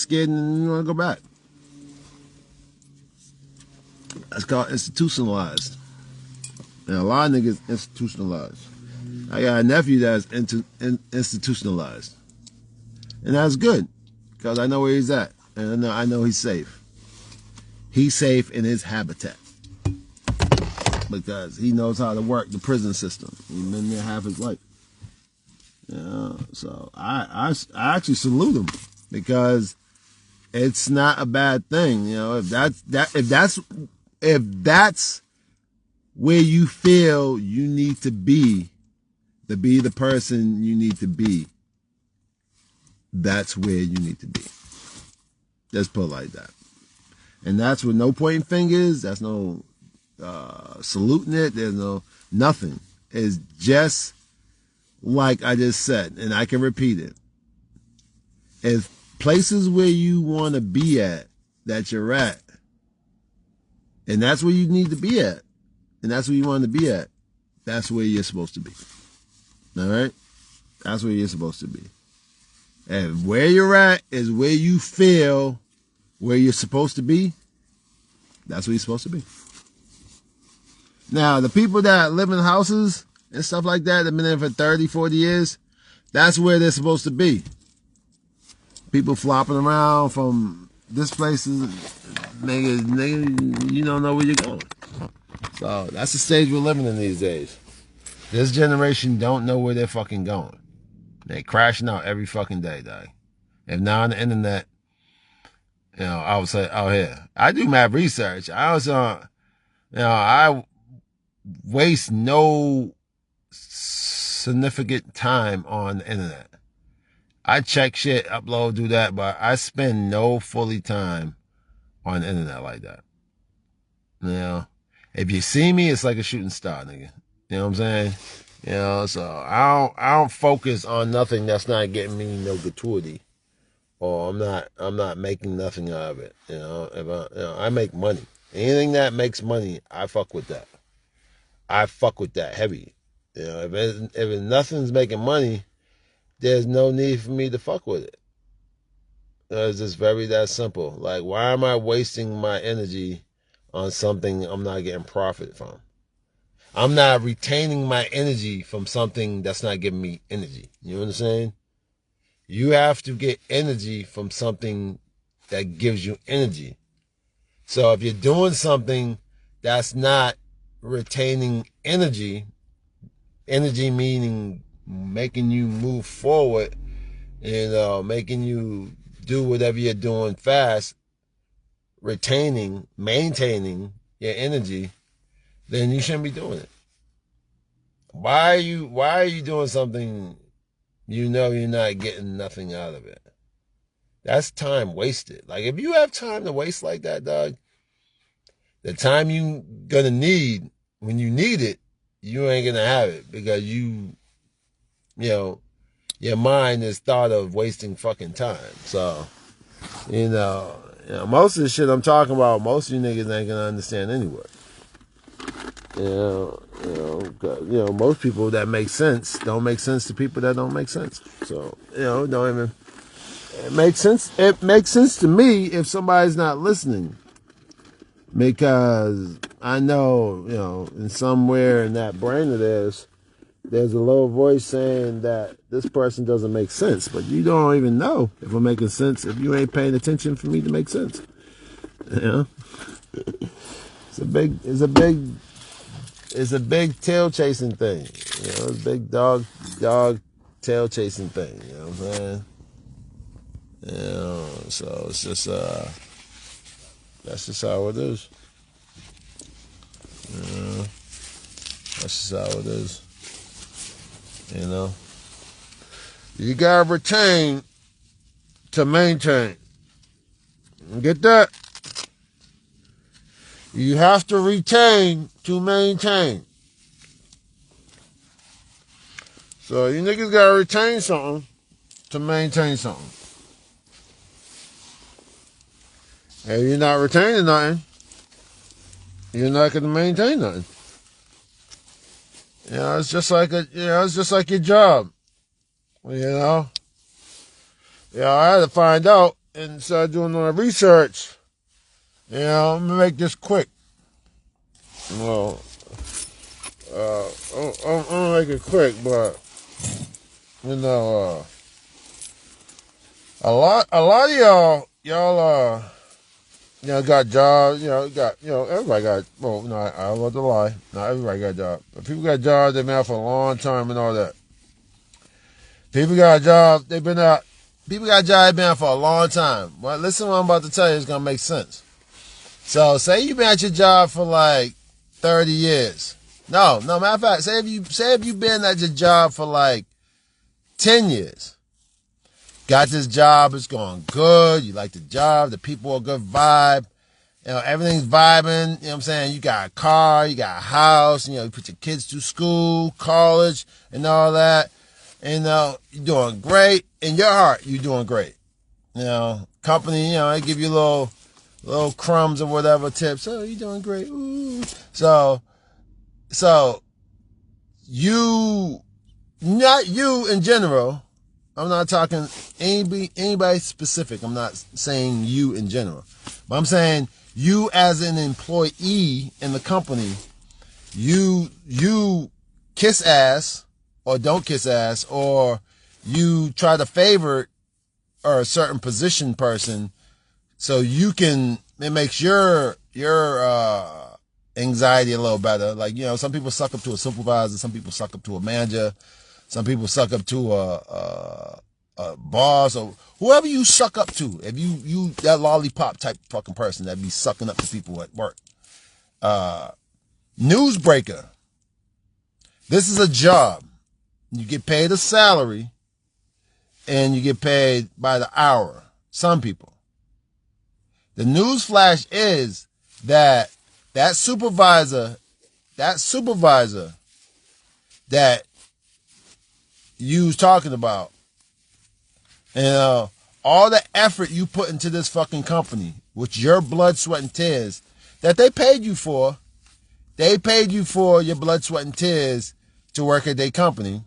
scared and you want to go back. That's called institutionalized. And a lot of niggas institutionalized. I got a nephew that's institutionalized. And that's good. Because I know where he's at. And I know he's safe. He's safe in his habitat. Because he knows how to work the prison system. He's been there half his life. So I actually salute him. Because it's not a bad thing. If that's where you feel you need to be the person you need to be, that's where you need to be. Let's put it like that. And that's with no pointing fingers. That's no saluting it. There's no nothing. It's just like I just said, and I can repeat it. If places where you want to be at, that you're at, and that's where you need to be at, and that's where you want to be at, that's where you're supposed to be. All right? That's where you're supposed to be. And where you're at is where you feel where you're supposed to be. That's where you're supposed to be. Now, the people that live in houses and stuff like that have been there for 30, 40 years, that's where they're supposed to be. People flopping around from this place, nigga, you don't know where you're going. So that's the stage we're living in these days. This generation don't know where they're fucking going. They crashing out every fucking day, dog. If not on the internet, I would say out here. I do mad research. I waste no significant time on the internet. I check shit, upload, do that, but I spend no fully time on the internet like that. If you see me, it's like a shooting star, nigga. You know what I'm saying? So I don't focus on nothing that's not getting me no gratuity, or I'm not making nothing out of it. I make money. Anything that makes money, I fuck with that. I fuck with that heavy. If nothing's making money, there's no need for me to fuck with it. It's just very that simple. Like, why am I wasting my energy on something I'm not getting profit from? I'm not retaining my energy from something that's not giving me energy. You know what I'm saying? You have to get energy from something that gives you energy. So if you're doing something that's not retaining energy meaning making you move forward, making you do whatever you're doing fast, maintaining your energy, then you shouldn't be doing it. Why are you doing something you're not getting nothing out of it? That's time wasted. Like, if you have time to waste like that, dog, the time you gonna need when you need it, you ain't gonna have it, because your mind is thought of wasting fucking time. So, most of the shit I'm talking about, most of you niggas ain't gonna understand anyway. Most people that make sense don't make sense to people that don't make sense. So, don't even. It makes sense. It makes sense to me if somebody's not listening, because I know, in somewhere in that brain of theirs, there's a little voice saying that this person doesn't make sense, but you don't even know if I'm making sense if you ain't paying attention for me to make sense. It's a big tail chasing thing. It's a big dog tail chasing thing. You know what I'm saying? So it's just that's just how it is. That's just how it is. You gotta retain to maintain. Get that? You have to retain to maintain. So you niggas gotta retain something to maintain something. If you're not retaining nothing, you're not gonna maintain nothing. It's just like your job. I had to find out, and started doing my research. I'm gonna make this quick. Well, I'm gonna make it quick, but a lot of y'all got jobs. Everybody got. Well, no, I don't want to lie. Not everybody got jobs. But people got jobs. They've been out for a long time and all that. People got jobs. They've been out. People got jobs. They've been out for a long time. Well, listen, what I'm about to tell you is gonna make sense. So, say you've been at your job for like 30 years. No, matter of fact, say if you've been at your job for like 10 years. Got this job, it's going good. You like the job, the people are a good vibe. Everything's vibing. You know what I'm saying? You got a car, you got a house, you put your kids through school, college, and all that. And you're doing great. In your heart, you're doing great. Company, they give you little crumbs or whatever, tips. Oh, you're doing great. Ooh. So you, not you in general. I'm not talking anybody specific. I'm not saying you in general. But I'm saying you as an employee in the company, you kiss ass or don't kiss ass, or you try to favor or a certain position person so it makes your anxiety a little better. Like, some people suck up to a supervisor, some people suck up to a manager, some people suck up to a boss, or whoever you suck up to. If you that lollipop type fucking person that be sucking up to people at work. Newsbreaker. This is a job. You get paid a salary and you get paid by the hour. Some people. The news flash is that supervisor that you was talking about, and all the effort you put into this fucking company, with your blood, sweat, and tears, that they paid you for your blood, sweat, and tears to work at their company,